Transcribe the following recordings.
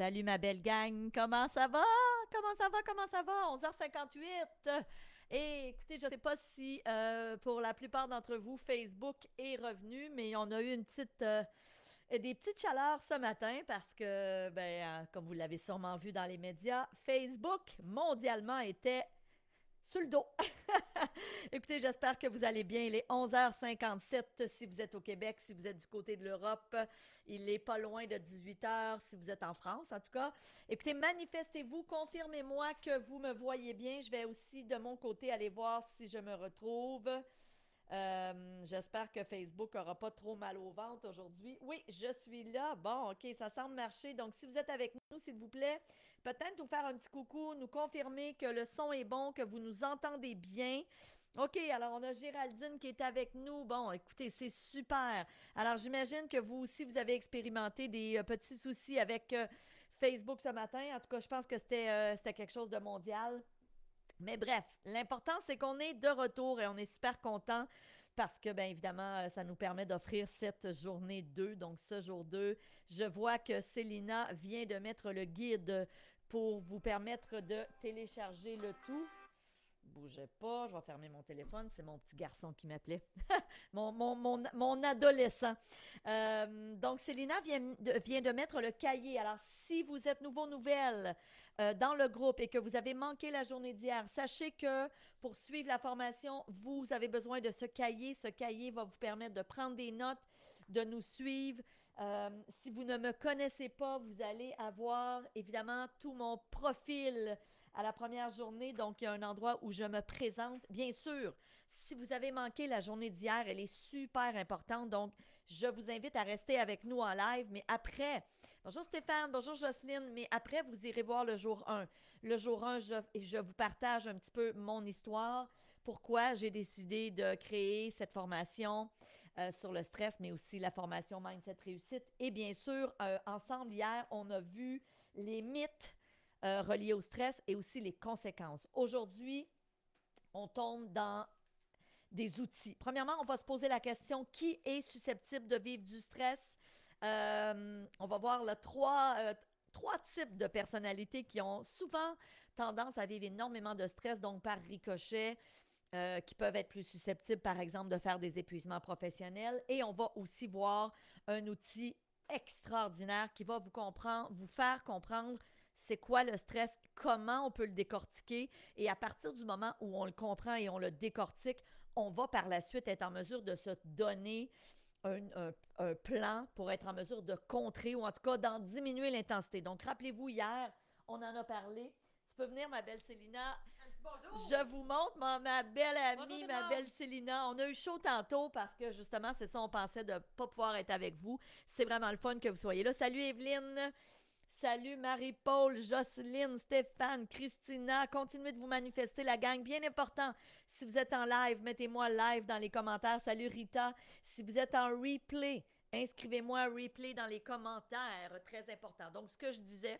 Salut ma belle gang, comment ça va? Comment ça va? Comment ça va? 11h58. Et écoutez, je ne sais pas si pour la plupart d'entre vous, Facebook est revenu, mais on a eu des petites chaleurs ce matin parce que, comme vous l'avez sûrement vu dans les médias, Facebook mondialement était sur le dos. Écoutez, j'espère que vous allez bien. Il est 11h57 si vous êtes au Québec, si vous êtes du côté de l'Europe. Il est pas loin de 18h si vous êtes en France, en tout cas. Écoutez, manifestez-vous, confirmez-moi que vous me voyez bien. Je vais aussi de mon côté aller voir si je me retrouve. J'espère que Facebook n'aura pas trop mal au ventre aujourd'hui. Oui, je suis là. Bon, OK, ça semble marcher. Donc, si vous êtes avec nous, s'il vous plaît, peut-être nous faire un petit coucou, nous confirmer que le son est bon, que vous nous entendez bien. OK, alors on a Géraldine qui est avec nous. Bon, écoutez, c'est super. Alors, j'imagine que vous aussi, vous avez expérimenté des petits soucis avec Facebook ce matin. En tout cas, je pense que c'était quelque chose de mondial. Mais bref, l'important, c'est qu'on est de retour et on est super content parce que, bien évidemment, ça nous permet d'offrir cette journée 2. Donc, ce jour 2, je vois que Célina vient de mettre le guide pour vous permettre de télécharger le tout. Bougez pas, je vais fermer mon téléphone. C'est mon petit garçon qui m'appelait. Mon adolescent. Donc, Célina vient de mettre le cahier. Alors, si vous êtes nouveau, nouvelle dans le groupe et que vous avez manqué la journée d'hier, sachez que pour suivre la formation, vous avez besoin de ce cahier. Ce cahier va vous permettre de prendre des notes, de nous suivre. Si vous ne me connaissez pas, vous allez avoir évidemment tout mon profil à la première journée. Donc, il y a un endroit où je me présente. Bien sûr, si vous avez manqué la journée d'hier, elle est super importante. Donc, je vous invite à rester avec nous en live. Mais après, bonjour Stéphane, bonjour Jocelyne, mais après, vous irez voir le jour 1. Le jour 1, je vous partage un petit peu mon histoire, pourquoi j'ai décidé de créer cette formation sur le stress, mais aussi la formation Mindset Réussite. Et bien sûr, ensemble, hier, on a vu les mythes reliés au stress et aussi les conséquences. Aujourd'hui, on tombe dans des outils. Premièrement, on va se poser la question qui est susceptible de vivre du stress? On va voir trois types de personnalités qui ont souvent tendance à vivre énormément de stress, donc par ricochet, qui peuvent être plus susceptibles, par exemple, de faire des épuisements professionnels. Et on va aussi voir un outil extraordinaire qui va vous faire comprendre c'est quoi le stress, comment on peut le décortiquer. Et à partir du moment où on le comprend et on le décortique, on va par la suite être en mesure de se donner un plan pour être en mesure de contrer ou en tout cas d'en diminuer l'intensité. Donc, rappelez-vous, hier, on en a parlé. Tu peux venir, ma belle Célina. Bonjour! Je vous montre ma belle Bonjour amie, tout ma le belle monde! Célina. On a eu chaud tantôt parce que justement, c'est ça, on pensait de ne pas pouvoir être avec vous. C'est vraiment le fun que vous soyez là. Salut Evelyne. Salut Marie-Paul, Jocelyne, Stéphane, Christina. Continuez de vous manifester, la gang. Bien important, si vous êtes en live, mettez-moi live dans les commentaires. Salut Rita. Si vous êtes en replay, inscrivez-moi replay dans les commentaires. Très important. Donc, ce que je disais,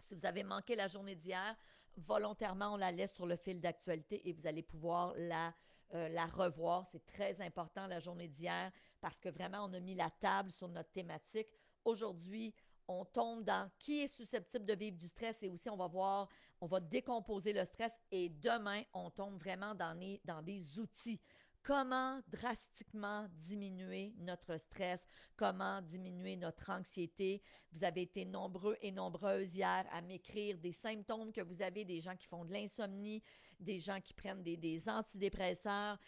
si vous avez manqué la journée d'hier, volontairement, on la laisse sur le fil d'actualité et vous allez pouvoir la revoir. C'est très important, la journée d'hier, parce que vraiment, on a mis la table sur notre thématique. Aujourd'hui, on tombe dans qui est susceptible de vivre du stress et aussi on va décomposer le stress et demain, on tombe vraiment dans des outils. Comment drastiquement diminuer notre stress, comment diminuer notre anxiété. Vous avez été nombreux et nombreuses hier à m'écrire des symptômes que vous avez, des gens qui font de l'insomnie, des gens qui prennent des antidépresseurs,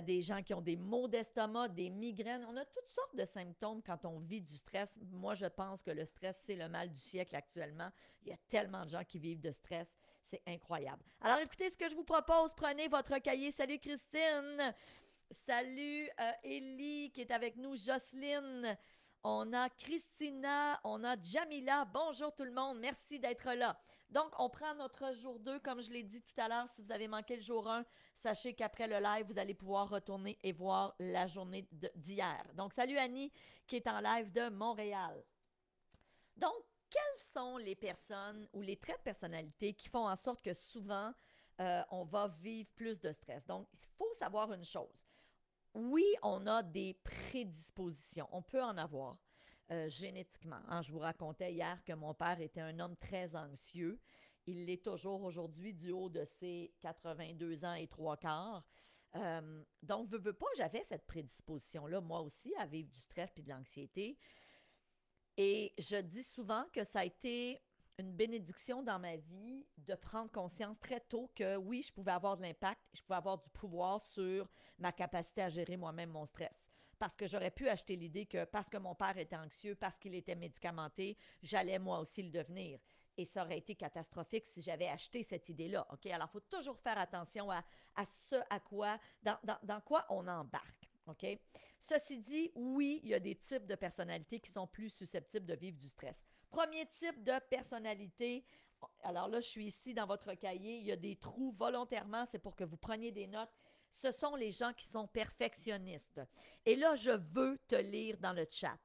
des gens qui ont des maux d'estomac, des migraines. On a toutes sortes de symptômes quand on vit du stress. Moi, je pense que le stress, c'est le mal du siècle actuellement. Il y a tellement de gens qui vivent de stress. C'est incroyable. Alors, écoutez ce que je vous propose. Prenez votre cahier. Salut Christine. Salut Ellie qui est avec nous. Jocelyne. On a Christina, on a Jamila. Bonjour tout le monde, merci d'être là. Donc, on prend notre jour 2, comme je l'ai dit tout à l'heure. Si vous avez manqué le jour 1, sachez qu'après le live, vous allez pouvoir retourner et voir la journée d'hier. Donc, salut Annie qui est en live de Montréal. Donc, quelles sont les personnes ou les traits de personnalité qui font en sorte que souvent, on va vivre plus de stress? Donc, il faut savoir une chose. Oui, on a des prédispositions. On peut en avoir. génétiquement. Hein. Je vous racontais hier que mon père était un homme très anxieux. Il l'est toujours aujourd'hui du haut de ses 82 ans et trois quarts. Donc, veux pas, j'avais cette prédisposition-là, moi aussi, à vivre du stress et de l'anxiété. Et je dis souvent que ça a été une bénédiction dans ma vie de prendre conscience très tôt que oui, je pouvais avoir de l'impact, je pouvais avoir du pouvoir sur ma capacité à gérer moi-même mon stress. Parce que j'aurais pu acheter l'idée que parce que mon père était anxieux, parce qu'il était médicamenté, j'allais moi aussi le devenir. Et ça aurait été catastrophique si j'avais acheté cette idée-là. OK? Alors, il faut toujours faire attention à ce à quoi, dans quoi on embarque. OK? Ceci dit, oui, il y a des types de personnalités qui sont plus susceptibles de vivre du stress. Premier type de personnalité, alors là, je suis ici dans votre cahier, il y a des trous volontairement, c'est pour que vous preniez des notes. Ce sont les gens qui sont perfectionnistes. Et là, je veux te lire dans le chat.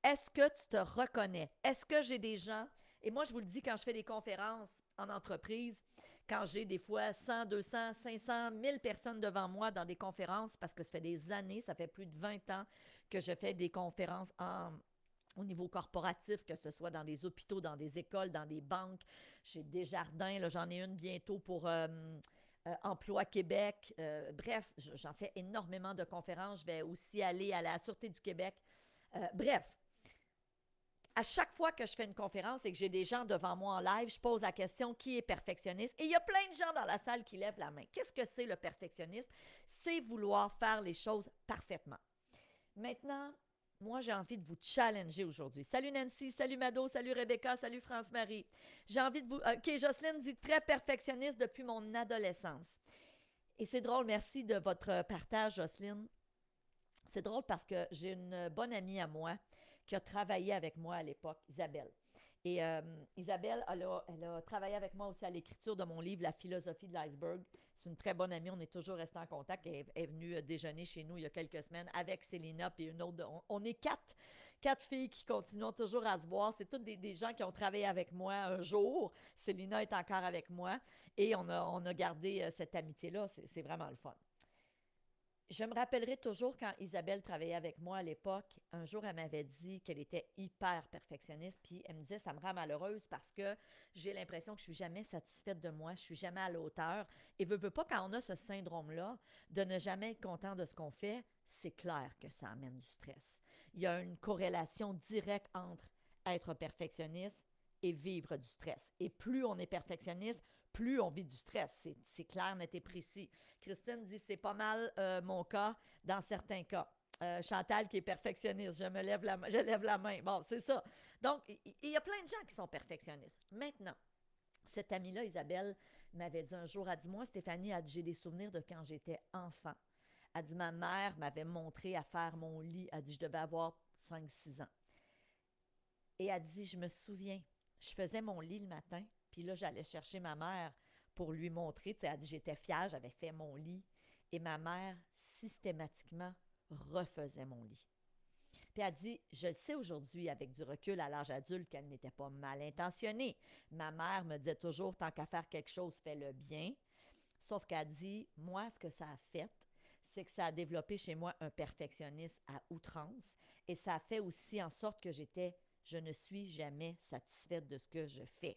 Est-ce que tu te reconnais? Est-ce que j'ai des gens, et moi je vous le dis quand je fais des conférences en entreprise, quand j'ai des fois 100, 200, 500, 1000 personnes devant moi dans des conférences, parce que ça fait des années, ça fait plus de 20 ans que je fais des conférences au niveau corporatif, que ce soit dans des hôpitaux, dans des écoles, dans des banques. J'ai Desjardins, là, j'en ai une bientôt pour Emploi Québec. Bref, j'en fais énormément de conférences. Je vais aussi aller à la Sûreté du Québec. Bref, à chaque fois que je fais une conférence et que j'ai des gens devant moi en live, je pose la question qui est perfectionniste? Et il y a plein de gens dans la salle qui lèvent la main. Qu'est-ce que c'est le perfectionniste? C'est vouloir faire les choses parfaitement. Maintenant, moi, j'ai envie de vous challenger aujourd'hui. Salut Nancy, salut Mado, salut Rebecca, salut France-Marie. J'ai envie de vous... OK, Jocelyne dit très perfectionniste depuis mon adolescence. Et c'est drôle, merci de votre partage, Jocelyne. C'est drôle parce que j'ai une bonne amie à moi qui a travaillé avec moi à l'époque, Isabelle. Et Isabelle, elle a travaillé avec moi aussi à l'écriture de mon livre La philosophie de l'iceberg. C'est une très bonne amie, on est toujours resté en contact. Elle est venue déjeuner chez nous il y a quelques semaines avec Célina puis une autre. On est quatre filles qui continuent toujours à se voir. C'est toutes des gens qui ont travaillé avec moi un jour. Célina est encore avec moi et on a gardé cette amitié-là. C'est vraiment le fun. Je me rappellerai toujours quand Isabelle travaillait avec moi à l'époque, un jour, elle m'avait dit qu'elle était hyper perfectionniste, puis elle me disait, ça me rend malheureuse parce que j'ai l'impression que je suis jamais satisfaite de moi, je suis jamais à la hauteur. Et veut pas, quand on a ce syndrome-là, de ne jamais être content de ce qu'on fait, c'est clair que ça amène du stress. Il y a une corrélation directe entre être perfectionniste et vivre du stress. Et plus on est perfectionniste, plus on vit du stress. C'est clair, net et précis. Christine dit, c'est pas mal mon cas dans certains cas. Chantal qui est perfectionniste, je lève la main. Bon, c'est ça. Donc, il y a plein de gens qui sont perfectionnistes. Maintenant, cette amie-là, Isabelle, m'avait dit un jour, elle dit, moi, Stéphanie, elle dit, j'ai des souvenirs de quand j'étais enfant. Elle dit, ma mère m'avait montré à faire mon lit. Elle dit, je devais avoir 5-6 ans. Et elle dit, je me souviens, je faisais mon lit le matin, puis là, j'allais chercher ma mère pour lui montrer. Tu sais, elle dit, j'étais fière, j'avais fait mon lit. Et ma mère, systématiquement, refaisait mon lit. Puis elle dit, je sais aujourd'hui, avec du recul à l'âge adulte, qu'elle n'était pas mal intentionnée. Ma mère me disait toujours, tant qu'à faire quelque chose, fais-le bien. Sauf qu'elle dit, moi, ce que ça a fait, c'est que ça a développé chez moi un perfectionnisme à outrance. Et ça a fait aussi en sorte que je ne suis jamais satisfaite de ce que je fais.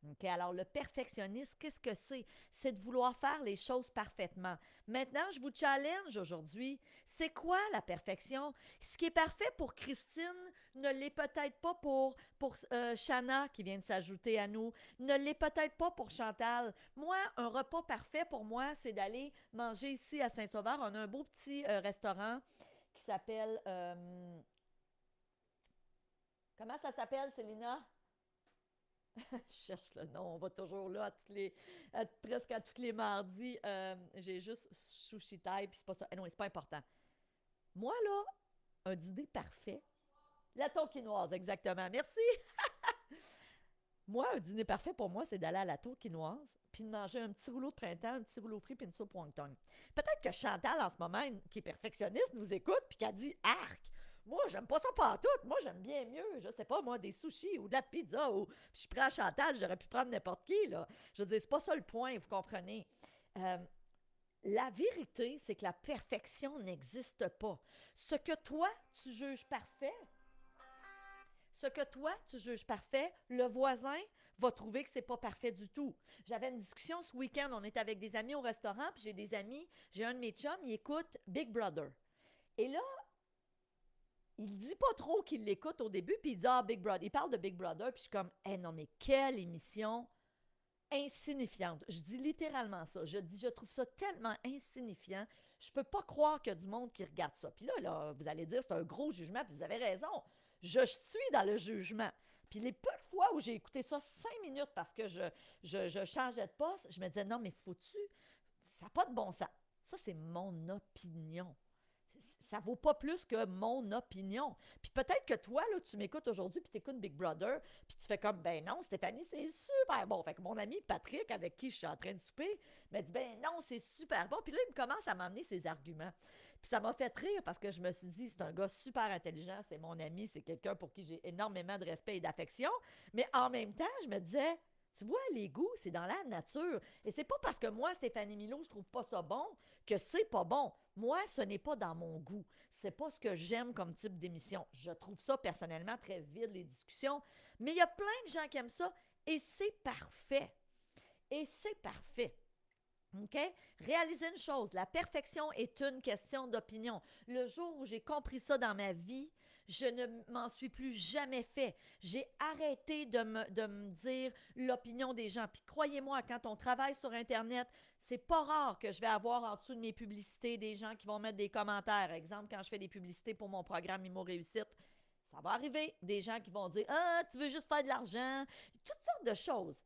OK? Alors, le perfectionnisme, qu'est-ce que c'est? C'est de vouloir faire les choses parfaitement. Maintenant, je vous challenge aujourd'hui. C'est quoi la perfection? Ce qui est parfait pour Christine ne l'est peut-être pas pour Shanna, qui vient de s'ajouter à nous, ne l'est peut-être pas pour Chantal. Moi, un repas parfait pour moi, c'est d'aller manger ici à Saint-Sauveur. On a un beau petit restaurant qui s'appelle... comment ça s'appelle, Célina? Je cherche le nom, on va toujours là presque à tous les mardis. J'ai juste sushi thai, puis c'est pas ça. Non, c'est pas important. Moi, là, un dîner parfait. La tonkinoise, exactement. Merci. Moi, un dîner parfait pour moi, c'est d'aller à la tonkinoise, puis de manger un petit rouleau de printemps, un petit rouleau frit, puis une soupe wonton. Peut-être que Chantal, en ce moment, qui est perfectionniste, nous écoute, puis qu'elle dit arc. Moi, j'aime pas ça partout. Moi, j'aime bien mieux, je sais pas, moi, des sushis ou de la pizza. Puis je prends Chantal, j'aurais pu prendre n'importe qui, là. Je veux dire, c'est pas ça le point, vous comprenez. La vérité, c'est que la perfection n'existe pas. Ce que toi, tu juges parfait, Ce que toi, tu juges parfait, le voisin va trouver que c'est pas parfait du tout. J'avais une discussion ce week-end, on était avec des amis au restaurant, puis j'ai des amis, j'ai un de mes chums, il écoute Big Brother. Et là, il dit pas trop qu'il l'écoute au début, puis il dit ah Big Brother, il parle de Big Brother, puis je suis comme eh non mais quelle émission insignifiante. Je dis littéralement ça. Je dis je trouve ça tellement insignifiant. Je peux pas croire qu'il y a du monde qui regarde ça. Puis là, vous allez dire c'est un gros jugement, puis vous avez raison. Je suis dans le jugement. Puis les peu de fois où j'ai écouté ça 5 minutes parce que je changeais de poste, je me disais non mais faut-tu, ça n'a pas de bon sens. Ça c'est mon opinion. Ça vaut pas plus que mon opinion. Puis peut-être que toi, là, tu m'écoutes aujourd'hui, puis tu écoutes Big Brother, puis tu fais comme, ben non, Stéphanie, c'est super bon. Fait que mon ami Patrick, avec qui je suis en train de souper, m'a dit, ben non, c'est super bon. Puis là, il me commence à m'amener ses arguments. Puis ça m'a fait rire parce que je me suis dit, c'est un gars super intelligent, c'est mon ami, c'est quelqu'un pour qui j'ai énormément de respect et d'affection. Mais en même temps, je me disais, tu vois, les goûts, c'est dans la nature. Et c'est pas parce que moi, Stéphanie Milot, je trouve pas ça bon que c'est pas bon. Moi, ce n'est pas dans mon goût. C'est pas ce que j'aime comme type d'émission. Je trouve ça personnellement très vide, les discussions. Mais il y a plein de gens qui aiment ça et c'est parfait. Et c'est parfait. OK? Réalisez une chose, la perfection est une question d'opinion. Le jour où j'ai compris ça dans ma vie, je ne m'en suis plus jamais fait. J'ai arrêté de me dire l'opinion des gens. Puis croyez-moi, quand on travaille sur Internet, c'est pas rare que je vais avoir en dessous de mes publicités des gens qui vont mettre des commentaires. Exemple, quand je fais des publicités pour mon programme Imo Réussite, ça va arriver. Des gens qui vont dire « Ah, tu veux juste faire de l'argent? » Toutes sortes de choses.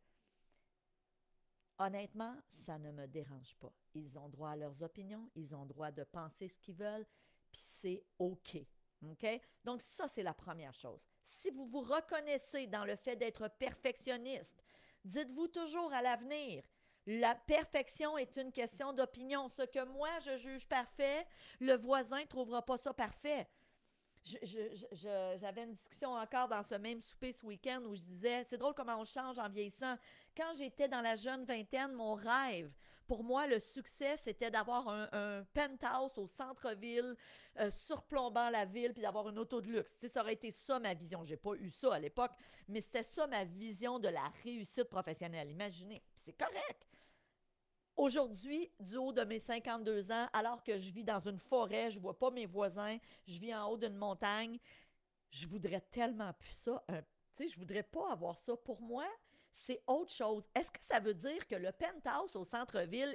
Honnêtement, ça ne me dérange pas. Ils ont droit à leurs opinions, ils ont droit de penser ce qu'ils veulent, puis c'est OK. OK? Donc, ça, c'est la première chose. Si vous vous reconnaissez dans le fait d'être perfectionniste, dites-vous toujours à l'avenir, la perfection est une question d'opinion. Ce que moi, je juge parfait, le voisin ne trouvera pas ça parfait. J'avais une discussion encore dans ce même souper ce week-end où je disais, c'est drôle comment on change en vieillissant. Quand j'étais dans la jeune vingtaine, mon rêve, pour moi, le succès, c'était d'avoir un penthouse au centre-ville, surplombant la ville, puis d'avoir une auto de luxe. Tu sais, ça aurait été ça ma vision. J'ai pas eu ça à l'époque, mais c'était ça ma vision de la réussite professionnelle. Imaginez, c'est correct. Aujourd'hui, du haut de mes 52 ans, alors que je vis dans une forêt, je ne vois pas mes voisins, je vis en haut d'une montagne, je voudrais tellement plus ça. Tu sais, je voudrais pas avoir ça. Pour moi, c'est autre chose. Est-ce que ça veut dire que le penthouse au centre-ville,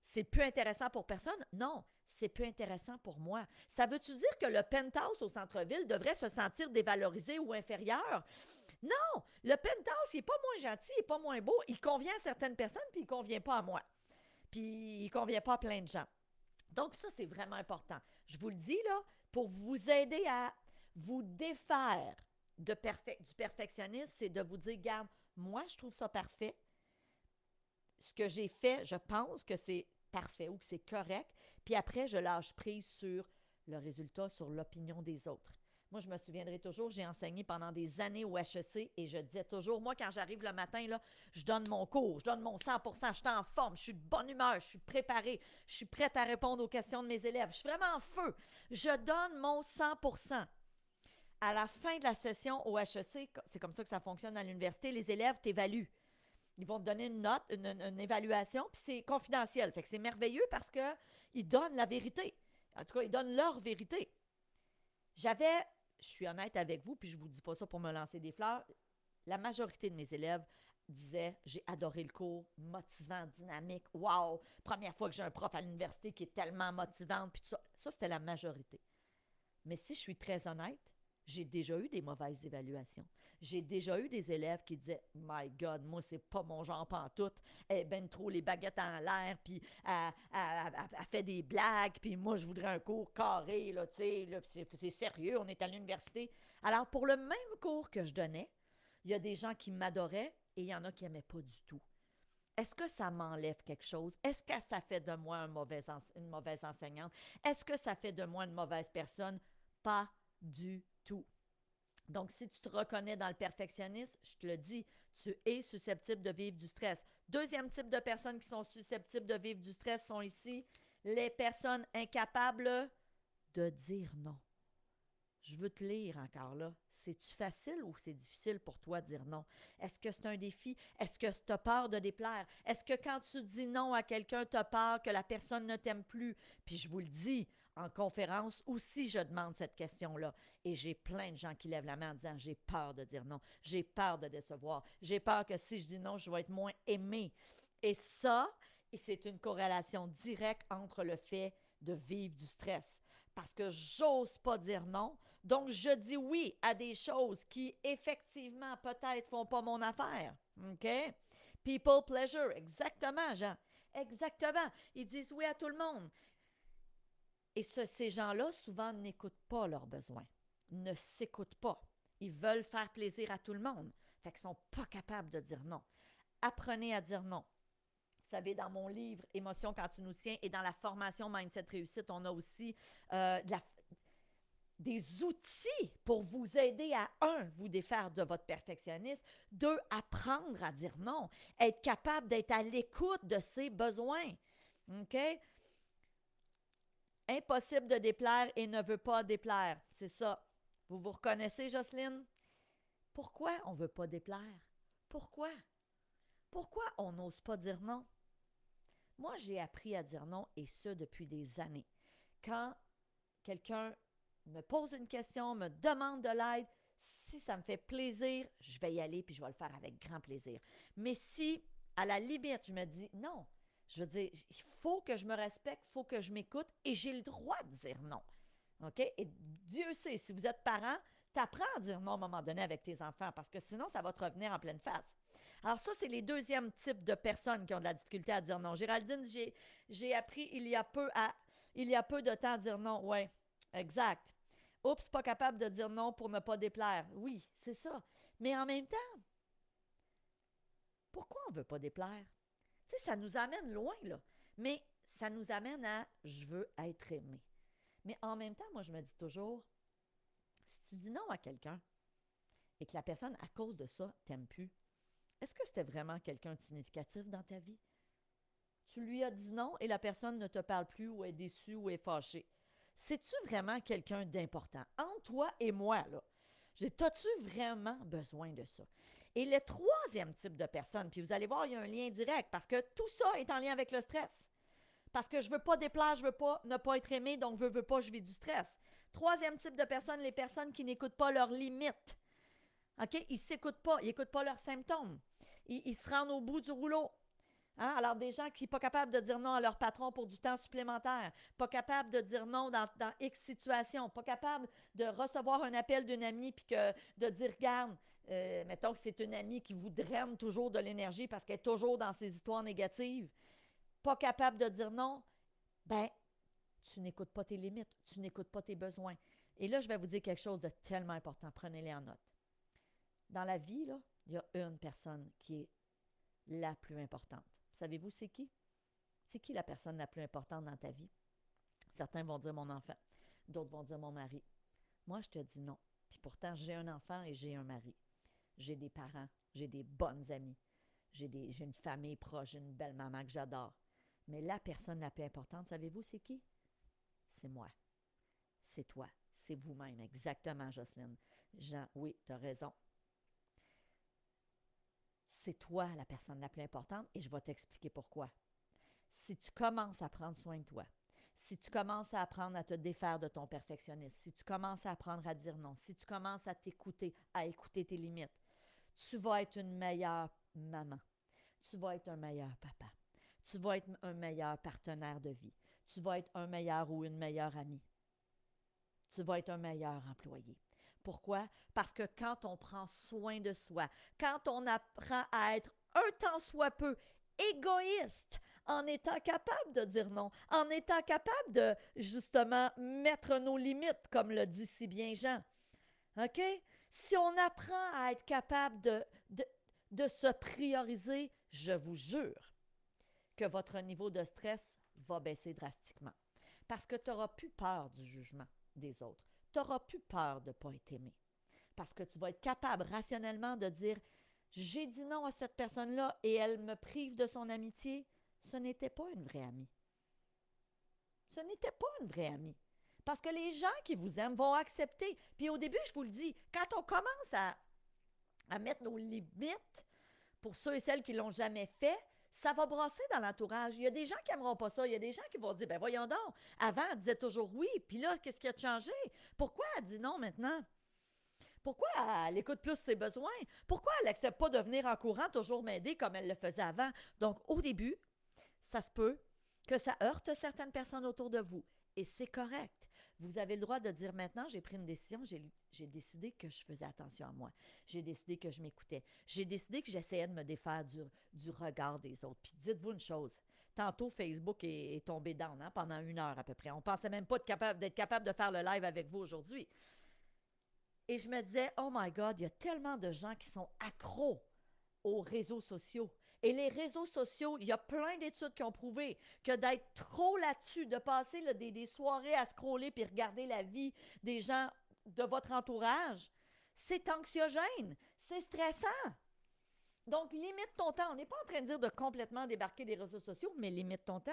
c'est plus intéressant pour personne? Non, c'est plus intéressant pour moi. Ça veut-tu dire que le penthouse au centre-ville devrait se sentir dévalorisé ou inférieur? Non, le penthouse, il n'est pas moins gentil, il n'est pas moins beau. Il convient à certaines personnes, puis il ne convient pas à moi. Puis il ne convient pas à plein de gens. Donc ça, c'est vraiment important. Je vous le dis, là, pour vous aider à vous défaire du perfectionnisme, c'est de vous dire, regarde, moi, je trouve ça parfait. Ce que j'ai fait, je pense que c'est parfait ou que c'est correct. Puis après, je lâche prise sur le résultat, sur l'opinion des autres. Moi, je me souviendrai toujours, j'ai enseigné pendant des années au HEC et je disais toujours, moi, quand j'arrive le matin, là, je donne mon cours, je donne mon 100%, je suis en forme, je suis de bonne humeur, je suis préparée, je suis prête à répondre aux questions de mes élèves, je suis vraiment en feu. Je donne mon 100%. À la fin de la session au HEC, c'est comme ça que ça fonctionne à l'université, les élèves t'évaluent. Ils vont te donner une note, une évaluation, puis c'est confidentiel. Fait que c'est merveilleux parce qu'ils donnent la vérité. En tout cas, ils donnent leur vérité. Je suis honnête avec vous, puis je ne vous dis pas ça pour me lancer des fleurs, la majorité de mes élèves disaient « J'ai adoré le cours, motivant, dynamique, wow, première fois que j'ai un prof à l'université qui est tellement motivante, puis tout ça. » Ça, c'était la majorité. Mais si je suis très honnête, j'ai déjà eu des mauvaises évaluations. J'ai déjà eu des élèves qui disaient « My God, moi, c'est pas mon genre pantoute. Elle ben trop les baguettes en l'air, puis elle fait des blagues, puis moi, je voudrais un cours carré, là, tu sais, là, c'est sérieux, on est à l'université. » Alors, pour le même cours que je donnais, il y a des gens qui m'adoraient et il y en a qui n'aimaient pas du tout. Est-ce que ça m'enlève quelque chose? Est-ce que ça fait de moi une mauvaise enseignante? Est-ce que ça fait de moi une mauvaise personne? Pas du tout. Donc, si tu te reconnais dans le perfectionnisme, je te le dis, tu es susceptible de vivre du stress. Deuxième type de personnes qui sont susceptibles de vivre du stress sont ici les personnes incapables de dire non. Je veux te lire encore là. C'est-tu facile ou c'est difficile pour toi de dire non? Est-ce que c'est un défi? Est-ce que tu as peur de déplaire? Est-ce que quand tu dis non à quelqu'un, tu as peur que la personne ne t'aime plus? Puis je vous le dis, en conférence aussi, je demande cette question-là. Et j'ai plein de gens qui lèvent la main en disant, j'ai peur de dire non, j'ai peur de décevoir, j'ai peur que si je dis non, je vais être moins aimé. Et ça, c'est une corrélation directe entre le fait de vivre du stress. Parce que j'ose pas dire non, donc je dis oui à des choses qui, effectivement, peut-être font pas mon affaire. OK? People pleasure, exactement, Jean. Exactement. Ils disent oui à tout le monde. Et ces gens-là, souvent, n'écoutent pas leurs besoins, ne s'écoutent pas. Ils veulent faire plaisir à tout le monde. Fait qu'ils ne sont pas capables de dire non. Apprenez à dire non. Vous savez, dans mon livre Émotion quand tu nous tiens et dans la formation Mindset Réussite, on a aussi des outils pour vous aider à, un, vous défaire de votre perfectionnisme, deux, apprendre à dire non, être capable d'être à l'écoute de ses besoins. OK? Impossible de déplaire et ne veut pas déplaire. C'est ça. Vous vous reconnaissez, Jocelyne? Pourquoi on ne veut pas déplaire? Pourquoi? Pourquoi on n'ose pas dire non? Moi, j'ai appris à dire non, et ce, depuis des années. Quand quelqu'un me pose une question, me demande de l'aide, si ça me fait plaisir, je vais y aller, puis je vais le faire avec grand plaisir. Mais si, à la limite, je me dis non, je veux dire, il faut que je me respecte, il faut que je m'écoute, et j'ai le droit de dire non. OK? Et Dieu sait, si vous êtes parent, t'apprends à dire non à un moment donné avec tes enfants, parce que sinon, ça va te revenir en pleine face. Alors ça, c'est les deuxièmes types de personnes qui ont de la difficulté à dire non. Géraldine, j'ai appris il y a peu de temps à dire non. Oui, exact. Oups, pas capable de dire non pour ne pas déplaire. Oui, c'est ça. Mais en même temps, pourquoi on ne veut pas déplaire? Tu sais, ça nous amène loin, là. Mais ça nous amène à je veux être aimé. Mais en même temps, moi, je me dis toujours, si tu dis non à quelqu'un et que la personne, à cause de ça, t'aime plus, est-ce que c'était vraiment quelqu'un de significatif dans ta vie? Tu lui as dit non et la personne ne te parle plus ou est déçue ou est fâchée. C'est-tu vraiment quelqu'un d'important? Entre toi et moi, là, t'as-tu vraiment besoin de ça? Et le troisième type de personne, puis vous allez voir, il y a un lien direct parce que tout ça est en lien avec le stress. Parce que je ne veux pas déplaire, je ne veux pas ne pas être aimé, donc veux pas, je vis du stress. Troisième type de personnes, les personnes qui n'écoutent pas leurs limites. OK? Ils ne s'écoutent pas, ils n'écoutent pas leurs symptômes. Ils se rendent au bout du rouleau. Hein? Alors, des gens qui ne sont pas capables de dire non à leur patron pour du temps supplémentaire, pas capables de dire non dans X situation, pas capables de recevoir un appel d'une amie puis de dire, regarde, mettons que c'est une amie qui vous draine toujours de l'énergie parce qu'elle est toujours dans ses histoires négatives, pas capable de dire non, ben, tu n'écoutes pas tes limites, tu n'écoutes pas tes besoins. Et là, je vais vous dire quelque chose de tellement important, prenez-les en note. Dans la vie, là, il y a une personne qui est la plus importante. Savez-vous c'est qui? C'est qui la personne la plus importante dans ta vie? Certains vont dire mon enfant, d'autres vont dire mon mari. Moi, je te dis non. Puis pourtant, j'ai un enfant et j'ai un mari. J'ai des parents, j'ai des bonnes amies, j'ai une famille proche, j'ai une belle maman que j'adore. Mais la personne la plus importante, savez-vous c'est qui? C'est moi. C'est toi. C'est vous-même. Exactement, Jocelyne. Jean, oui, tu as raison. C'est toi la personne la plus importante et je vais t'expliquer pourquoi. Si tu commences à prendre soin de toi, si tu commences à apprendre à te défaire de ton perfectionnisme, si tu commences à apprendre à dire non, si tu commences à t'écouter, à écouter tes limites, tu vas être une meilleure maman. Tu vas être un meilleur papa. Tu vas être un meilleur partenaire de vie. Tu vas être un meilleur ou une meilleure amie. Tu vas être un meilleur employé. Pourquoi? Parce que quand on prend soin de soi, quand on apprend à être un tant soit peu égoïste, en étant capable de dire non, en étant capable de justement mettre nos limites, comme le dit si bien Jean. OK? Si on apprend à être capable de se prioriser, je vous jure que votre niveau de stress va baisser drastiquement. Parce que tu n'auras plus peur du jugement des autres. Tu n'auras plus peur de ne pas être aimé. Parce que tu vas être capable rationnellement de dire « J'ai dit non à cette personne-là et elle me prive de son amitié. » Ce n'était pas une vraie amie. Ce n'était pas une vraie amie. Parce que les gens qui vous aiment vont accepter. Puis au début, je vous le dis, quand on commence à mettre nos limites pour ceux et celles qui ne l'ont jamais fait, ça va brasser dans l'entourage. Il y a des gens qui n'aimeront pas ça. Il y a des gens qui vont dire, ben voyons donc, avant, elle disait toujours oui, puis là, qu'est-ce qui a changé? Pourquoi elle dit non maintenant? Pourquoi elle écoute plus ses besoins? Pourquoi elle n'accepte pas de venir en courant toujours m'aider comme elle le faisait avant? Donc, au début, ça se peut que ça heurte certaines personnes autour de vous. Et c'est correct. Vous avez le droit de dire maintenant, j'ai pris une décision, j'ai décidé que je faisais attention à moi. J'ai décidé que je m'écoutais. J'ai décidé que j'essayais de me défaire du regard des autres. Puis dites-vous une chose, tantôt Facebook est tombé down pendant 1 heure à peu près. On ne pensait même pas d'être capable de faire le live avec vous aujourd'hui. Et je me disais, oh my God, il y a tellement de gens qui sont accros aux réseaux sociaux. Et les réseaux sociaux, il y a plein d'études qui ont prouvé que d'être trop là-dessus, de passer des soirées à scroller puis regarder la vie des gens de votre entourage, c'est anxiogène, c'est stressant. Donc, limite ton temps. On n'est pas en train de dire de complètement débarquer des réseaux sociaux, mais limite ton temps.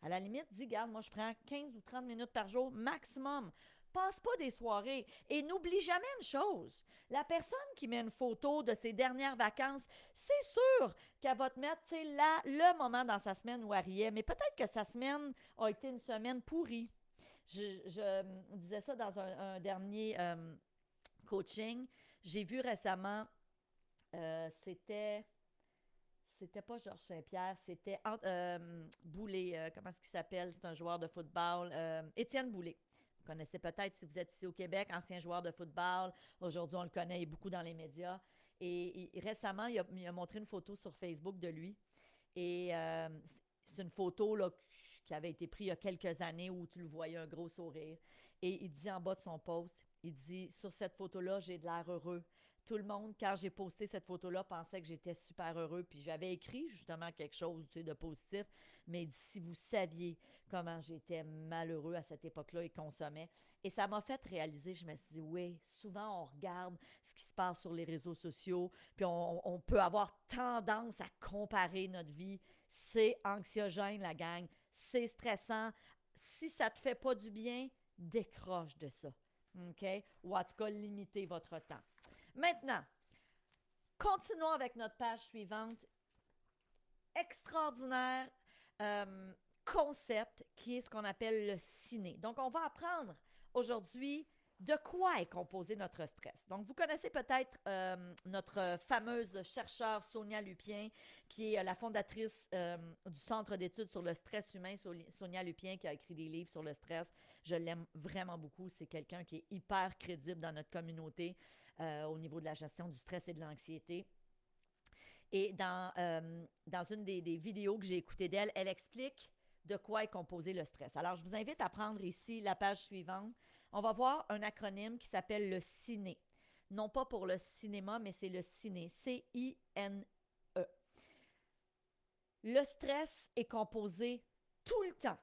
À la limite, dis, garde, moi, je prends 15 ou 30 minutes par jour maximum. Passe pas des soirées. Et n'oublie jamais une chose. La personne qui met une photo de ses dernières vacances, c'est sûr qu'elle va te mettre là, le moment dans sa semaine où elle riait. Mais peut-être que sa semaine a été une semaine pourrie. Je disais ça dans un dernier coaching. J'ai vu récemment, c'était pas Georges Saint-Pierre, c'était Boulay, comment est-ce qu'il s'appelle? C'est un joueur de football. Étienne Boulay. Vous connaissez peut-être si vous êtes ici au Québec, ancien joueur de football. Aujourd'hui, on le connaît beaucoup dans les médias. Et récemment, il a montré une photo sur Facebook de lui. Et c'est une photo là, qui avait été prise il y a quelques années où tu le voyais un gros sourire. Et il dit en bas de son post, il dit, sur cette photo-là, j'ai de l'air heureux. Tout le monde, quand j'ai posté cette photo-là, pensait que j'étais super heureux. Puis j'avais écrit justement quelque chose de positif. Mais si vous saviez comment j'étais malheureux à cette époque-là et consommais. Et ça m'a fait réaliser, je me suis dit, oui, souvent on regarde ce qui se passe sur les réseaux sociaux, puis on peut avoir tendance à comparer notre vie. C'est anxiogène, la gang. C'est stressant. Si ça ne te fait pas du bien, décroche de ça. OK? Ou en tout cas, limitez votre temps. Maintenant, continuons avec notre page suivante. Extraordinaire concept qui est ce qu'on appelle le ciné. Donc, on va apprendre aujourd'hui de quoi est composé notre stress. Donc, vous connaissez peut-être notre fameuse chercheure Sonia Lupien, qui est la fondatrice du Centre d'études sur le stress humain, Sonia Lupien, qui a écrit des livres sur le stress. Je l'aime vraiment beaucoup. C'est quelqu'un qui est hyper crédible dans notre communauté au niveau de la gestion du stress et de l'anxiété. Et dans une des vidéos que j'ai écoutées d'elle, elle explique de quoi est composé le stress. Alors, je vous invite à prendre ici la page suivante. On va voir un acronyme qui s'appelle le CINE. Non pas pour le cinéma, mais c'est le CINE. C-I-N-E. Le stress est composé tout le temps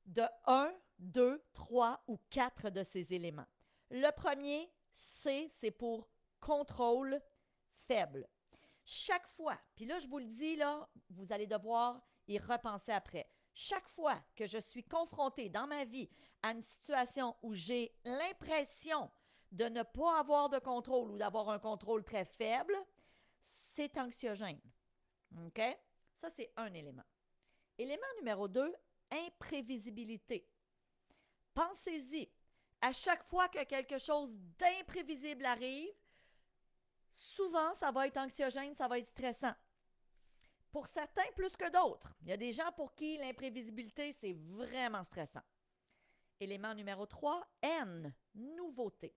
de 1, 2, 3 ou 4 de ces éléments. Le premier, C, c'est pour contrôle faible. Chaque fois, puis là, je vous le dis, là, vous allez devoir y repenser après. Chaque fois que je suis confrontée dans ma vie à une situation où j'ai l'impression de ne pas avoir de contrôle ou d'avoir un contrôle très faible, c'est anxiogène. OK? Ça, c'est un élément. Élément numéro 2, imprévisibilité. Pensez-y. À chaque fois que quelque chose d'imprévisible arrive, souvent, ça va être anxiogène, ça va être stressant. Pour certains, plus que d'autres. Il y a des gens pour qui l'imprévisibilité, c'est vraiment stressant. Élément numéro 3, N, nouveauté.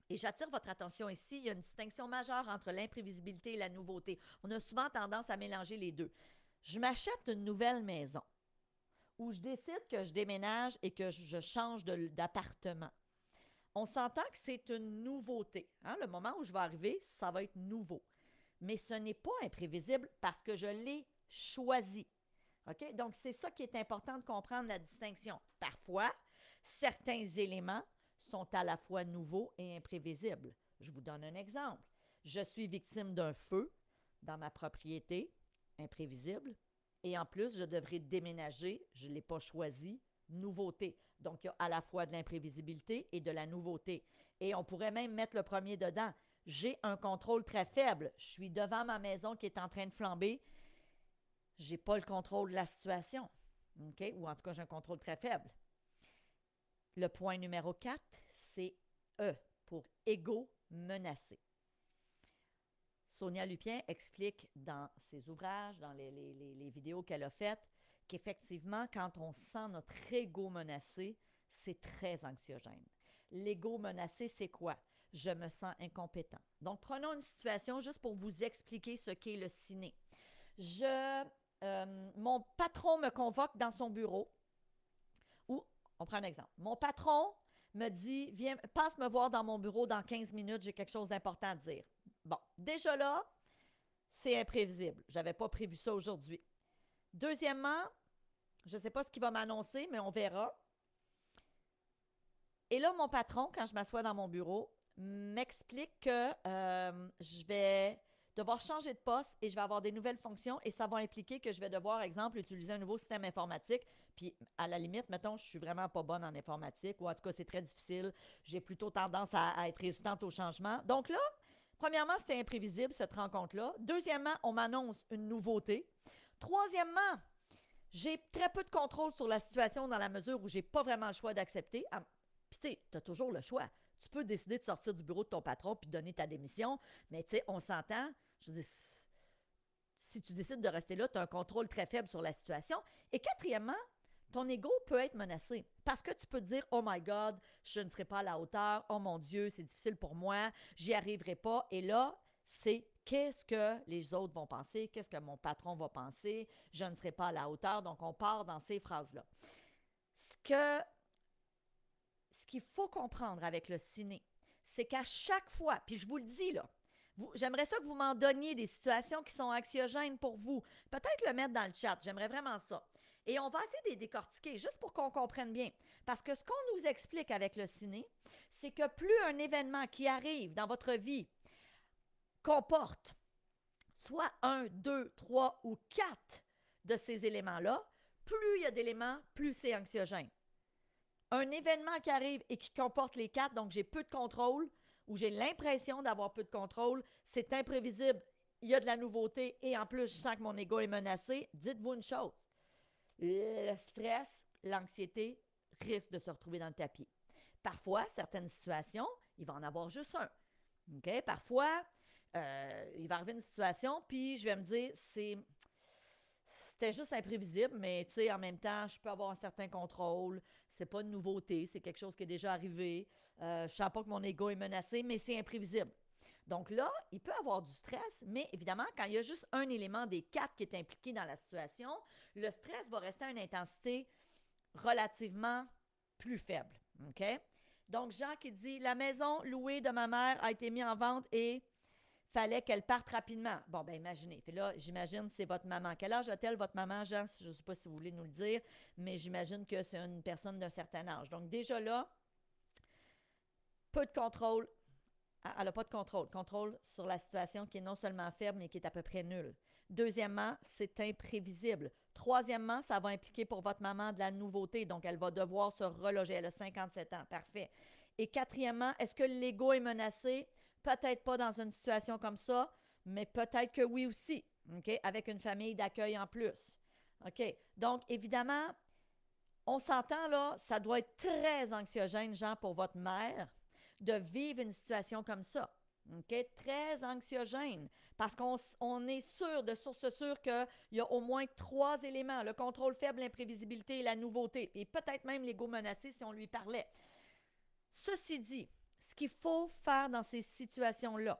Et j'attire votre attention ici, il y a une distinction majeure entre l'imprévisibilité et la nouveauté. On a souvent tendance à mélanger les deux. Je m'achète une nouvelle maison ou je décide que je déménage et que je change d'appartement. On s'entend que c'est une nouveauté. Le moment où je vais arriver, ça va être nouveau. Mais ce n'est pas imprévisible parce que je l'ai choisi. OK? Donc, c'est ça qui est important de comprendre la distinction. Parfois, certains éléments sont à la fois nouveaux et imprévisibles. Je vous donne un exemple. Je suis victime d'un feu dans ma propriété, imprévisible, et en plus, je devrais déménager, je ne l'ai pas choisi, nouveauté. Donc, il y a à la fois de l'imprévisibilité et de la nouveauté. Et on pourrait même mettre le premier dedans. J'ai un contrôle très faible. Je suis devant ma maison qui est en train de flamber. Je n'ai pas le contrôle de la situation. OK? Ou en tout cas, j'ai un contrôle très faible. Le point numéro 4, c'est E pour égo menacé. Sonia Lupien explique dans ses ouvrages, dans les vidéos qu'elle a faites, qu'effectivement, quand on sent notre ego menacé, c'est très anxiogène. L'ego menacé, c'est quoi? Je me sens incompétent. Donc, prenons une situation juste pour vous expliquer ce qu'est le ciné. Mon patron me convoque dans son bureau. Ou, on prend un exemple. Mon patron me dit, viens, passe me voir dans mon bureau dans 15 minutes, j'ai quelque chose d'important à dire. Bon, déjà là, c'est imprévisible. Je n'avais pas prévu ça aujourd'hui. Deuxièmement, je ne sais pas ce qu'il va m'annoncer, mais on verra. Et là, mon patron, quand je m'assois dans mon bureau, m'explique que je vais devoir changer de poste et je vais avoir des nouvelles fonctions et ça va impliquer que je vais devoir, exemple, utiliser un nouveau système informatique. Puis, à la limite, mettons, je suis vraiment pas bonne en informatique ou en tout cas, c'est très difficile. J'ai plutôt tendance à être résistante au changement. Donc là, premièrement, c'est imprévisible, cette rencontre-là. Deuxièmement, on m'annonce une nouveauté. Troisièmement, j'ai très peu de contrôle sur la situation dans la mesure où j'ai pas vraiment le choix d'accepter. Puis, tu sais, tu as toujours le choix. Tu peux décider de sortir du bureau de ton patron puis de donner ta démission, mais tu sais, on s'entend. Je dis, si tu décides de rester là, tu as un contrôle très faible sur la situation. Et quatrièmement, ton ego peut être menacé parce que tu peux te dire « Oh my God, je ne serai pas à la hauteur. Oh mon Dieu, c'est difficile pour moi. J'y arriverai pas. » Et là, c'est qu'est-ce que les autres vont penser? Qu'est-ce que mon patron va penser? Je ne serai pas à la hauteur. Donc, on part dans ces phrases-là. Ce qu'il faut comprendre avec le ciné, c'est qu'à chaque fois, puis je vous le dis là, j'aimerais ça que vous m'en donniez des situations qui sont anxiogènes pour vous. Peut-être le mettre dans le chat, j'aimerais vraiment ça. Et on va essayer de les décortiquer, juste pour qu'on comprenne bien. Parce que ce qu'on nous explique avec le ciné, c'est que plus un événement qui arrive dans votre vie comporte soit 1, 2, 3 ou 4 de ces éléments-là, plus il y a d'éléments, plus c'est anxiogène. Un événement qui arrive et qui comporte les 4, donc j'ai peu de contrôle, ou j'ai l'impression d'avoir peu de contrôle, c'est imprévisible, il y a de la nouveauté et en plus, je sens que mon ego est menacé, dites-vous une chose, le stress, l'anxiété risquent de se retrouver dans le tapis. Parfois, certaines situations, il va en avoir juste un. Okay? Parfois, il va arriver une situation, puis je vais me dire, c'était juste imprévisible, mais tu sais, en même temps, je peux avoir un certain contrôle. C'est pas une nouveauté, c'est quelque chose qui est déjà arrivé. Je sens pas que mon ego est menacé, mais c'est imprévisible. Donc là, il peut avoir du stress, mais évidemment, quand il y a juste un élément des 4 qui est impliqué dans la situation, le stress va rester à une intensité relativement plus faible. OK? Donc, Jean qui dit « La maison louée de ma mère a été mise en vente et fallait qu'elle parte rapidement. » Bon, ben imaginez. Puis là, j'imagine c'est votre maman. Quel âge a-t-elle, votre maman, Jean? Je ne sais pas si vous voulez nous le dire, mais j'imagine que c'est une personne d'un certain âge. Donc déjà là, peu de contrôle. Elle n'a pas de contrôle. Contrôle sur la situation qui est non seulement faible, mais qui est à peu près nulle. Deuxièmement, c'est imprévisible. Troisièmement, ça va impliquer pour votre maman de la nouveauté. Donc, elle va devoir se reloger. Elle a 57 ans. Parfait. Et quatrièmement, est-ce que l'ego est menacé? Peut-être pas dans une situation comme ça, mais peut-être que oui aussi, OK? Avec une famille d'accueil en plus. OK? Donc, évidemment, on s'entend là, ça doit être très anxiogène, Jean, pour votre mère, de vivre une situation comme ça. OK? Très anxiogène, parce qu'on est sûr, de source sûre qu'il y a au moins 3 éléments, le contrôle faible, l'imprévisibilité et la nouveauté, et peut-être même l'ego menacé si on lui parlait. Ceci dit, ce qu'il faut faire dans ces situations-là,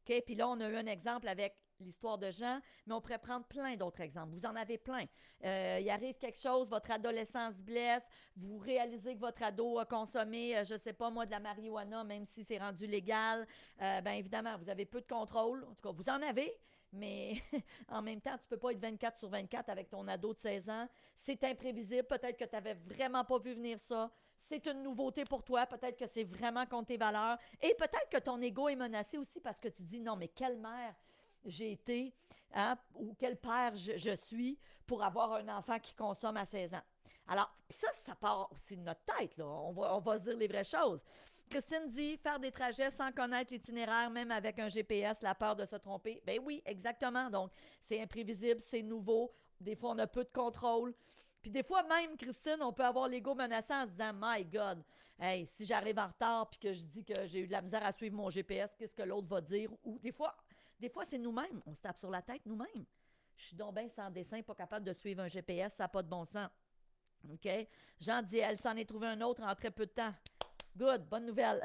OK? Puis là, on a eu un exemple avec l'histoire de Jean, mais on pourrait prendre plein d'autres exemples. Vous en avez plein. Il arrive quelque chose, votre adolescent se blesse, vous réalisez que votre ado a consommé, je ne sais pas moi, de la marijuana, même si c'est rendu légal. Bien évidemment, vous avez peu de contrôle. En tout cas, vous en avez, mais en même temps, tu ne peux pas être 24 sur 24 avec ton ado de 16 ans. C'est imprévisible. Peut-être que tu n'avais vraiment pas vu venir ça. C'est une nouveauté pour toi. Peut-être que c'est vraiment contre tes valeurs. Et peut-être que ton ego est menacé aussi parce que tu dis, non, mais quelle mère j'ai été, hein, ou quel père je suis pour avoir un enfant qui consomme à 16 ans. Alors, puis ça part aussi de notre tête, là. On va se dire les vraies choses. Christine dit faire des trajets sans connaître l'itinéraire, même avec un GPS, la peur de se tromper. Ben oui, exactement. Donc, c'est imprévisible, c'est nouveau. Des fois, on a peu de contrôle. Puis des fois, même, Christine, on peut avoir l'ego menaçant en se disant My God, hey, si j'arrive en retard puis que je dis que j'ai eu de la misère à suivre mon GPS, qu'est-ce que l'autre va dire? Ou des fois c'est nous-mêmes. On se tape sur la tête nous-mêmes. Je suis donc bien sans dessin, pas capable de suivre un GPS, ça n'a pas de bon sens. OK? Jean dit, elle s'en est trouvé un autre en très peu de temps. Good, bonne nouvelle.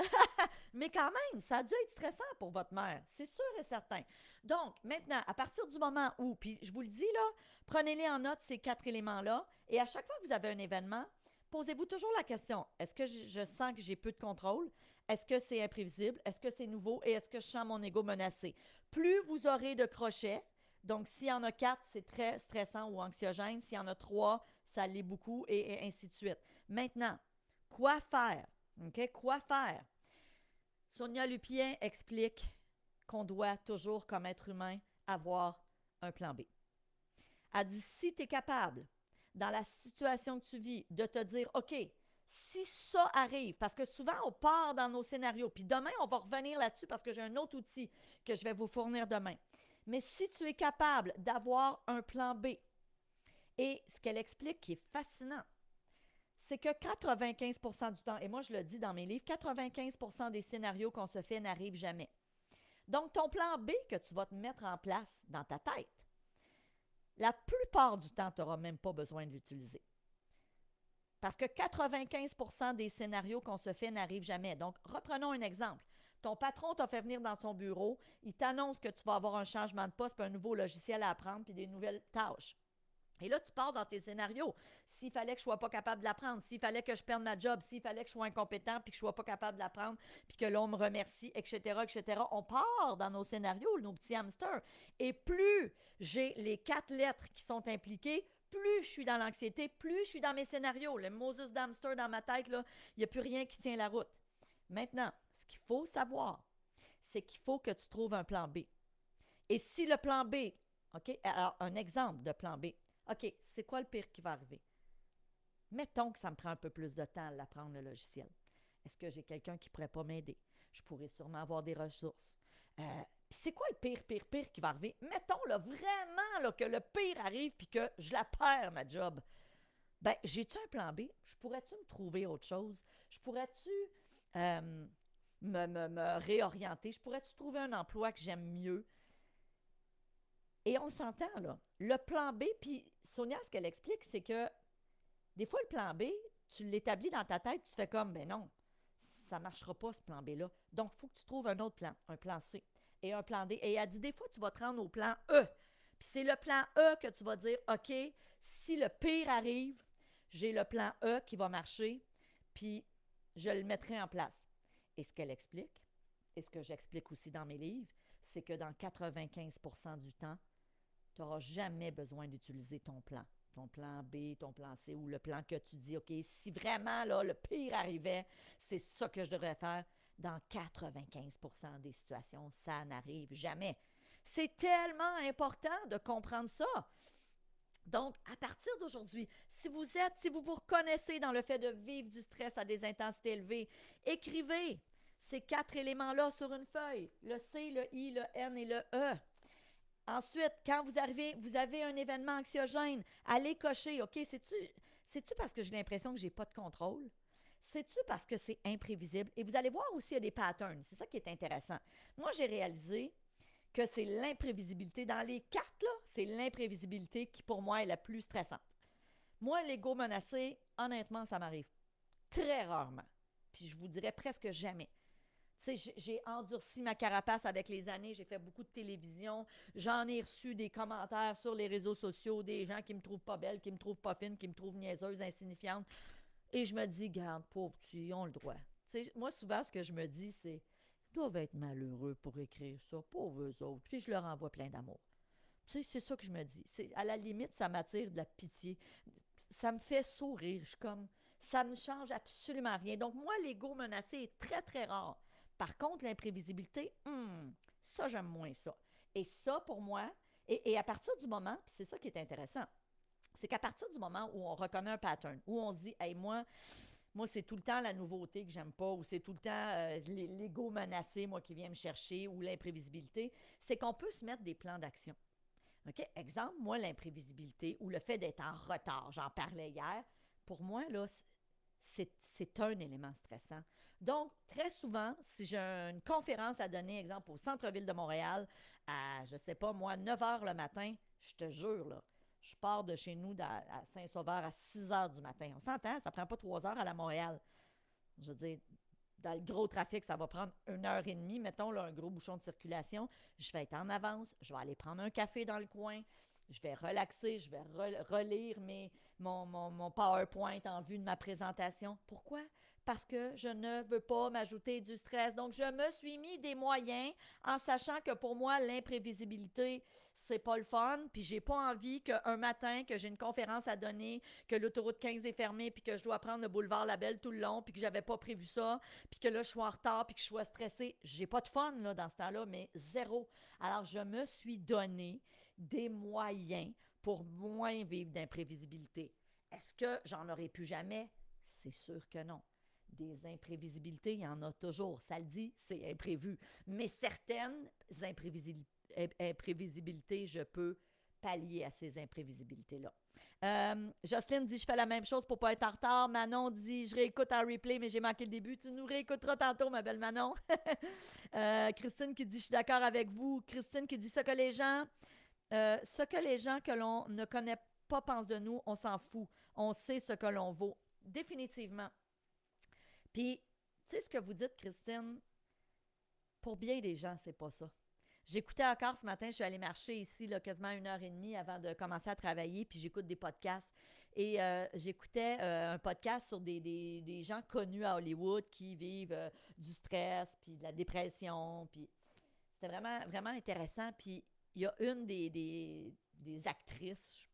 Mais quand même, ça a dû être stressant pour votre mère, c'est sûr et certain. Donc, maintenant, à partir du moment où, puis je vous le dis là, prenez-les en note ces 4 éléments-là, et à chaque fois que vous avez un événement, posez-vous toujours la question, est-ce que je sens que j'ai peu de contrôle? Est-ce que c'est imprévisible? Est-ce que c'est nouveau? Et est-ce que je sens mon ego menacé? Plus vous aurez de crochets, donc s'il y en a 4, c'est très stressant ou anxiogène. S'il y en a 3, ça l'est beaucoup, et ainsi de suite. Maintenant, quoi faire? OK? Quoi faire? Sonia Lupien explique qu'on doit toujours, comme être humain, avoir un plan B. Elle dit, si tu es capable, dans la situation que tu vis, de te dire, OK, si ça arrive, parce que souvent, on part dans nos scénarios, puis demain, on va revenir là-dessus parce que j'ai un autre outil que je vais vous fournir demain. Mais si tu es capable d'avoir un plan B, et ce qu'elle explique qui est fascinant, c'est que 95 du temps, et moi je le dis dans mes livres, 95 des scénarios qu'on se fait n'arrivent jamais. Donc, ton plan B que tu vas te mettre en place dans ta tête, la plupart du temps, tu n'auras même pas besoin de l'utiliser. Parce que 95 des scénarios qu'on se fait n'arrivent jamais. Donc, reprenons un exemple. Ton patron t'a fait venir dans son bureau, il t'annonce que tu vas avoir un changement de poste, puis un nouveau logiciel à apprendre, puis des nouvelles tâches. Et là, tu pars dans tes scénarios. S'il fallait que je ne sois pas capable de l'apprendre, s'il fallait que je perde ma job, s'il fallait que je sois incompétent, puis que je ne sois pas capable de l'apprendre, puis que l'on me remercie, etc., etc. On part dans nos scénarios, nos petits hamsters. Et plus j'ai les 4 lettres qui sont impliquées, plus je suis dans l'anxiété, plus je suis dans mes scénarios. Le Moses d'hamster dans ma tête, il n'y a plus rien qui tient la route. Maintenant, ce qu'il faut savoir, c'est qu'il faut que tu trouves un plan B. Et si le plan B, OK, alors un exemple de plan B, OK, c'est quoi le pire qui va arriver? Mettons que ça me prend un peu plus de temps à l'apprendre, le logiciel. Est-ce que j'ai quelqu'un qui ne pourrait pas m'aider? Je pourrais sûrement avoir des ressources. Puis c'est quoi le pire qui va arriver? Mettons là, vraiment là, que le pire arrive puis que je la perds, ma job. Ben, j'ai-tu un plan B? Je pourrais-tu me trouver autre chose? Je pourrais-tu me réorienter? Je pourrais-tu trouver un emploi que j'aime mieux? Et on s'entend, là. Le plan B, puis Sonia, ce qu'elle explique, c'est que des fois, le plan B, tu l'établis dans ta tête, tu fais comme, ben non, ça ne marchera pas, ce plan B-là. Donc, il faut que tu trouves un autre plan, un plan C et un plan D. Et elle dit, des fois, tu vas te rendre au plan E. Puis c'est le plan E que tu vas dire, OK, si le pire arrive, j'ai le plan E qui va marcher, puis je le mettrai en place. Et ce qu'elle explique, et ce que j'explique aussi dans mes livres, c'est que dans 95 du temps, tu n'auras jamais besoin d'utiliser ton plan B, ton plan C ou le plan que tu dis, OK, si vraiment là, le pire arrivait, c'est ça que je devrais faire. Dans 95 des situations, ça n'arrive jamais. C'est tellement important de comprendre ça. Donc, à partir d'aujourd'hui, si vous vous reconnaissez dans le fait de vivre du stress à des intensités élevées, écrivez ces 4 éléments-là sur une feuille, le C, le I, le N et le E. Ensuite, quand vous arrivez, vous avez un événement anxiogène, allez cocher, OK, c'est-tu parce que j'ai l'impression que je n'ai pas de contrôle? C'est-tu parce que c'est imprévisible? Et vous allez voir aussi, il y a des patterns. C'est ça qui est intéressant. Moi, j'ai réalisé que c'est l'imprévisibilité. Dans les 4, là, c'est l'imprévisibilité qui, pour moi, est la plus stressante. Moi, l'ego menacé, honnêtement, ça m'arrive très rarement. Puis je vous dirais presque jamais. Tu sais, j'ai endurci ma carapace avec les années, j'ai fait beaucoup de télévision, j'en ai reçu des commentaires sur les réseaux sociaux, des gens qui me trouvent pas belle, qui me trouvent pas fine, qui me trouvent niaiseuse, insignifiante. Et je me dis, garde, pauvre petit, ils ont le droit. Tu sais, moi, souvent, ce que je me dis, c'est, ils doivent être malheureux pour écrire ça, pauvres eux autres. Puis je leur envoie plein d'amour. Tu sais, c'est ça que je me dis. À la limite, ça m'attire de la pitié. Ça me fait sourire. Je suis comme, ça ne change absolument rien. Donc, moi, l'ego menacé est très, très rare. Par contre, l'imprévisibilité, ça, j'aime moins ça. Et ça, pour moi, et à partir du moment, puis c'est ça qui est intéressant, c'est qu'à partir du moment où on reconnaît un pattern, où on se dit, hey, moi, c'est tout le temps la nouveauté que j'aime pas, ou c'est tout le temps l'ego menacé, moi, qui vient me chercher, ou l'imprévisibilité, c'est qu'on peut se mettre des plans d'action. OK? Exemple, moi, l'imprévisibilité ou le fait d'être en retard, j'en parlais hier, pour moi, là, c'est un élément stressant. Donc, très souvent, si j'ai une conférence à donner, exemple, au centre-ville de Montréal, à, je sais pas, moi, 9 h le matin, je te jure, là, je pars de chez nous à Saint-Sauveur à 6 h du matin. On s'entend, ça prend pas 3 heures à la Montréal. Je veux dire, dans le gros trafic, ça va prendre 1 h 30. Mettons là, un gros bouchon de circulation. Je vais être en avance. Je vais aller prendre un café dans le coin. Je vais relaxer. Je vais relire mon PowerPoint en vue de ma présentation. Pourquoi? Parce que je ne veux pas m'ajouter du stress. Donc, je me suis mis des moyens en sachant que pour moi, l'imprévisibilité, c'est pas le fun. Puis, j'ai pas envie qu'un matin, que j'ai une conférence à donner, que l'autoroute 15 est fermée, puis que je dois prendre le boulevard Labelle tout le long, puis que j'avais pas prévu ça, puis que là, je suis en retard, puis que je sois stressée. J'ai pas de fun là, dans ce temps-là, mais zéro. Alors, je me suis donné des moyens pour moins vivre d'imprévisibilité. Est-ce que j'en aurais pu jamais? C'est sûr que non. Des imprévisibilités, il y en a toujours. Ça le dit, c'est imprévu. Mais certaines imprévisibilités, je peux pallier à ces imprévisibilités-là. Jocelyne dit, je fais la même chose pour ne pas être en retard. Manon dit, je réécoute en replay, mais j'ai manqué le début. Tu nous réécouteras tantôt, ma belle Manon. Christine qui dit, je suis d'accord avec vous. Christine qui dit, ce que les gens que l'on ne connaît pas pensent de nous, on s'en fout. On sait ce que l'on vaut. Définitivement. Puis, tu sais ce que vous dites, Christine, pour bien des gens, c'est pas ça. J'écoutais encore ce matin, je suis allée marcher ici là, quasiment 1 h 30 avant de commencer à travailler, puis j'écoute des podcasts. Et j'écoutais un podcast sur des gens connus à Hollywood qui vivent du stress, puis de la dépression, puis c'était vraiment, vraiment intéressant. Puis il y a une des actrices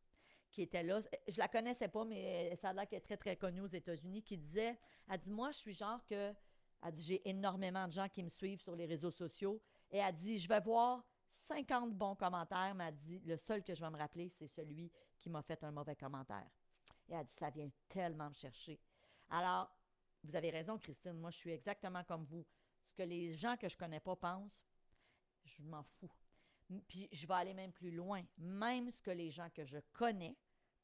qui était là, je la connaissais pas, mais ça a l'air qu'elle est très, très connue aux États-Unis, qui disait, elle dit, moi, je suis genre que, elle dit, j'ai énormément de gens qui me suivent sur les réseaux sociaux, et elle dit, je vais voir 50 bons commentaires, mais elle dit, le seul que je vais me rappeler, c'est celui qui m'a fait un mauvais commentaire. Et elle dit, ça vient tellement me chercher. Alors, vous avez raison, Christine, moi, je suis exactement comme vous. Ce que les gens que je connais pas pensent, je m'en fous. Puis, je vais aller même plus loin. Même ce que les gens que je connais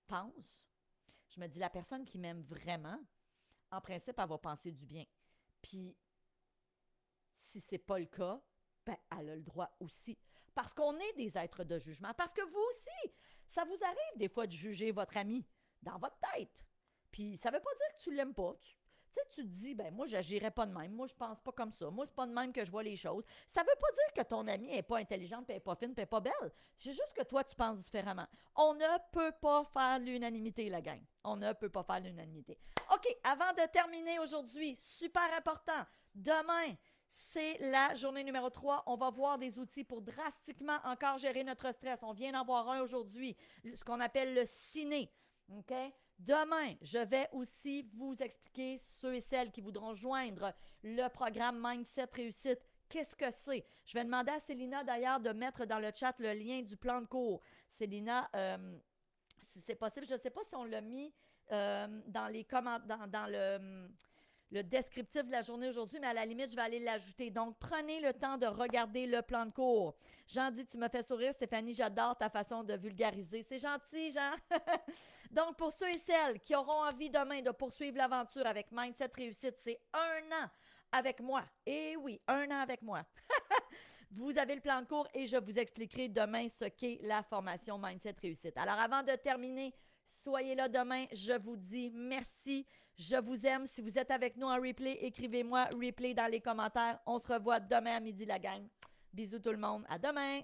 pense, je me dis, la personne qui m'aime vraiment, en principe, elle va penser du bien. Puis, si c'est pas le cas, ben, elle a le droit aussi. Parce qu'on est des êtres de jugement. Parce que vous aussi, ça vous arrive des fois de juger votre ami dans votre tête. Puis, ça veut pas dire que tu l'aimes pas. Tu sais, tu te dis, ben moi, j'agirais pas de même. Moi, je pense pas comme ça. Moi, c'est pas de même que je vois les choses. Ça veut pas dire que ton amie est pas intelligente, puis elle est pas fine, puis elle est pas belle. C'est juste que toi, tu penses différemment. On ne peut pas faire l'unanimité, la gang. On ne peut pas faire l'unanimité. OK, avant de terminer aujourd'hui, super important, demain, c'est la journée numéro 3. On va voir des outils pour drastiquement encore gérer notre stress. On vient d'en voir un aujourd'hui, ce qu'on appelle le ciné. OK? Demain, je vais aussi vous expliquer, ceux et celles qui voudront joindre le programme Mindset Réussite. Qu'est-ce que c'est? Je vais demander à Célina d'ailleurs de mettre dans le chat le lien du plan de cours. Célina, si c'est possible, je ne sais pas si on l'a mis dans les commentaires, dans le descriptif de la journée aujourd'hui, mais à la limite, je vais aller l'ajouter. Donc, prenez le temps de regarder le plan de cours. Jean dit, tu me fais sourire, Stéphanie, j'adore ta façon de vulgariser. C'est gentil, Jean. Donc, pour ceux et celles qui auront envie demain de poursuivre l'aventure avec Mindset Réussite, c'est 1 an avec moi. Et oui, 1 an avec moi. Vous avez le plan de cours et je vous expliquerai demain ce qu'est la formation Mindset Réussite. Alors, avant de terminer, soyez là demain. Je vous dis merci. Je vous aime. Si vous êtes avec nous en replay, écrivez-moi replay dans les commentaires. On se revoit demain à midi, la gang. Bisous tout le monde. À demain.